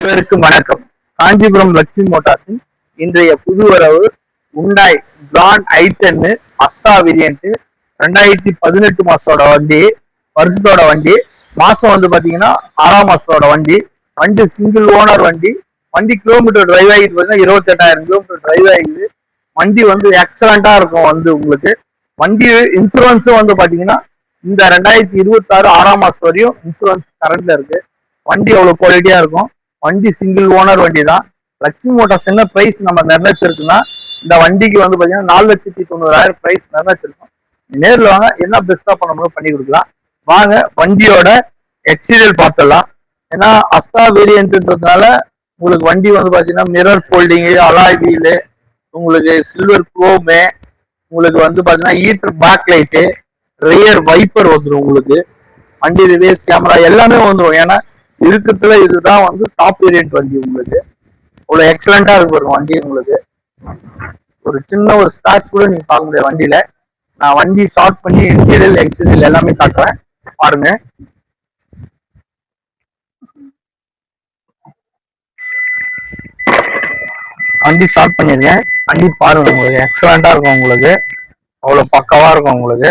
அனைவருக்கும் வணக்கம். காஞ்சிபுரம் லட்சுமி மோட்டார்ஸின் இன்றைய புது வரவு உண்டாய் பிராண்ட் i10 அஸ்தா வேரியன்ட் 2018 மாசத்தோட வண்டி, வருஷத்தோட வண்டி. மாசம் வந்து பாத்தீங்கன்னா 6ஆம் மாசத்தோட வண்டி. வண்டி சிங்கிள் ஓனர் வண்டி. வண்டி கிலோமீட்டர் டிரைவ் ஆகிட்டு பாத்தீங்கன்னா 28,000 கிலோமீட்டர் டிரைவ் ஆகிடுது. வண்டி வந்து எக்ஸலண்டா இருக்கும். வந்து உங்களுக்கு வண்டி இன்சூரன்ஸும் வந்து பாத்தீங்கன்னா இந்த 2026 6ஆம் மாசம் வரையும் இன்சூரன்ஸ் கரண்ட்ல இருக்கு. வண்டி அவ்வளவு குவாலிட்டியா இருக்கும். வண்டி சிங்கிள் ஓனர் வண்டி தான். லட்சுமி மோட்டார்ஸ் என்ன பிரைஸ் நம்ம நிர்ணயிச்சிருக்குன்னா, இந்த வண்டிக்கு வந்து பாத்தீங்கன்னா 4,90,000 பிரைஸ் நிர்ணயிச்சிருக்கோம். நேர்ல வாங்க, என்ன பெஸ்டா பண்ண முடியும் பண்ணி கொடுக்கலாம். வாங்க வண்டியோட எக்ஸ்டீரியர் பார்த்துடலாம். ஏன்னா அஸ்தா வேரியன்ட்ன்றதுனால உங்களுக்கு வண்டி வந்து பாத்தீங்கன்னா மிரர் ஃபோல்டிங், அலாய் வீலு, உங்களுக்கு சில்வர் குரோமு, உங்களுக்கு வந்து பாத்தீங்கன்னா heater back light, rear wiper வந்துடும். உங்களுக்கு வண்டி ரிவேஸ் கேமரா எல்லாமே வந்துடும். ஏன்னா இருக்கிறதுல இதுதான் வந்து டாப் வேரியன்ட் வண்டி. உங்களுக்கு அவ்வளவு எக்ஸலண்டா இருக்கு பாருங்க வண்டி. உங்களுக்கு ஒரு சின்ன ஒரு ஸ்கிராட்ச் கூட நீங்க பார்க்க முடியாது வண்டியில. நான் வண்டி ஸ்டார்ட் பண்ணி இன்டீரியல் எக்ஸ்டீரியல் எல்லாமே காட்டுறேன், பாருங்க. வண்டி ஸ்டார்ட் பண்ணிருக்கேன். வண்டி பாருங்க, உங்களுக்கு எக்ஸலண்டா இருக்கும். உங்களுக்கு அவ்வளவு பக்காவா இருக்கும். உங்களுக்கு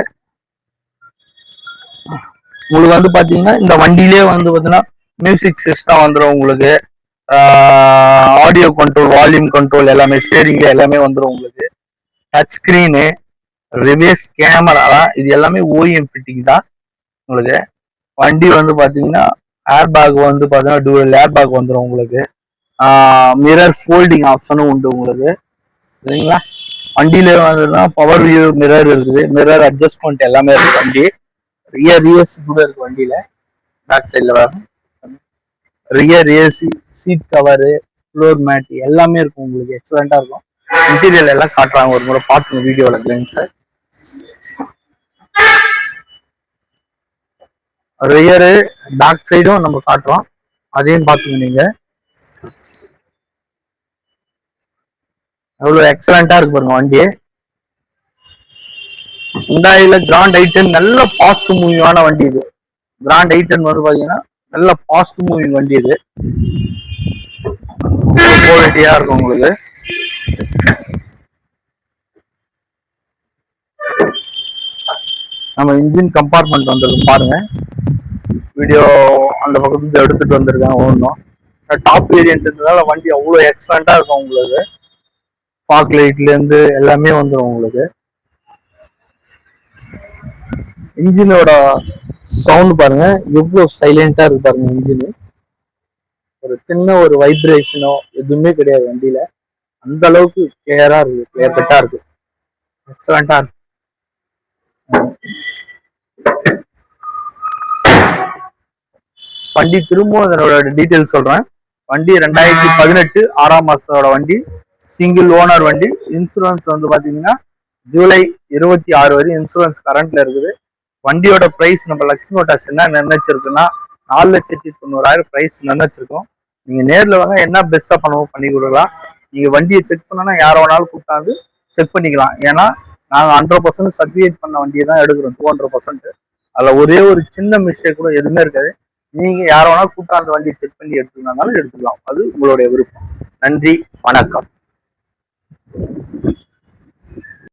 வந்து பாத்தீங்கன்னா இந்த வண்டியிலே வந்து பாத்தீங்கன்னா மியூசிக் சிஸ்டம் வந்துடும். உங்களுக்கு ஆடியோ கண்ட்ரோல், வால்யூம் கண்ட்ரோல் எல்லாமே ஸ்டேரிங்ல எல்லாமே வந்துடும். உங்களுக்கு டச் ஸ்கிரீனு, ரிவர்ஸ் கேமரா, இது எல்லாமே ஓஎம் ஃபிட்டிங் தான். உங்களுக்கு வண்டி வந்து பாத்தீங்கன்னா ஏர் பேக் வந்து பாத்தீங்கன்னா டூவல் ஏர் பேக் வந்துடும். உங்களுக்கு மிரர் ஃபோல்டிங் ஆப்ஷனும் உண்டு. உங்களுக்கு சரிங்களா. வண்டியில வந்துன்னா பவர் வியூ மிரர் இருக்குது, மிரர் அட்ஜஸ்ட்மெண்ட் எல்லாமே இருக்கு. வண்டி ரியர் யூஎஸ் கூட இருக்கு. வண்டியில பேக் சைட்ல வரும் rear AC, seat cover, floor mat எல்லாமே இருக்கும். உங்களுக்கு எக்ஸலண்டா இருக்கும். இன்டீரியர் எல்லாம் காட்டுறாங்க, ஒரு முறை பார்த்துங்க வீடியோல சார். ரியரு பேக் சைடும் நம்ம காட்டுறோம், அதையும் பார்த்துங்க நீங்க. எவ்வளவு எக்ஸலண்டா இருக்கு பாருங்க வண்டி. ஹுண்டாயில கிராண்ட் i10 நல்ல ஃபாஸ்ட் மூவிங்கான வண்டி இது. கிராண்ட் i10 வந்து பாத்தீங்கன்னா நல்ல ஃபாஸ்ட் மூவிங் வண்டி இது. குவாலிட்டியா இருக்கும். உங்களுக்கு நம்ம இன்ஜின் கம்பார்ட்மெண்ட் வந்திருக்கு பாருங்க. வீடியோ அந்த பக்கத்துல எடுத்துட்டு வந்திருக்காங்க. ஒன்றும் டாப் வேரியன்ட்னால வண்டி அவ்வளோ எக்ஸலண்டா இருக்கும். உங்களுக்கு ஃபாக் லைட்ல இருந்து எல்லாமே வந்துடும். உங்களுக்கு இன்ஜினோட சவுண்ட் பாருங்க, எவ்வளவு சைலண்டா இருக்கு பாருங்க. இன்ஜின் ஒரு சின்ன ஒரு வைப்ரேஷனோ எதுவுமே கிடையாது வண்டியில. அந்த அளவுக்கு கிளியரா இருக்கு, கிளியர் கட்டா இருக்கு, எக்ஸலண்டா இருக்கு. வண்டி திரும்பவும் அதனோட டீட்டெயில் சொல்றேன். வண்டி 2018 6ஆம் மாசத்தோட வண்டி, சிங்கிள் ஓனர் வண்டி. இன்சூரன்ஸ் வந்து பாத்தீங்கன்னா ஜூலை 26 வரை இன்சூரன்ஸ் கரண்ட்ல இருக்குது. வண்டியோட பிரைஸ் நம்ம லட்சுமி மோட்டார்ஸ் என்ன நிர்ணயிச்சிருக்குன்னா 4,90,000 பிரைஸ் நிர்ணயிச்சிருக்கோம். நீங்க நேர்ல வாங்க, என்ன பெஸ்டா பண்ணவும் பண்ணி கொடுக்கலாம். நீங்க வண்டியை செக் பண்ணனா யார வேணாலும் கூப்பிட்டாந்து செக் பண்ணிக்கலாம். ஏன்னா நாங்க 100% சர்டிஃபிகேட் பண்ண வண்டியை தான் எடுக்கிறோம், 200%. அதுல ஒரே ஒரு சின்ன மிஸ்டேக் கூட எதுவுமே இருக்காது. நீங்க யார வேணாலும் கூப்பிட்டு அந்த வண்டியை செக் பண்ணி எடுத்துக்கனாலும் எடுத்துக்கலாம். அது உங்களுடைய விருப்பம். நன்றி, வணக்கம்.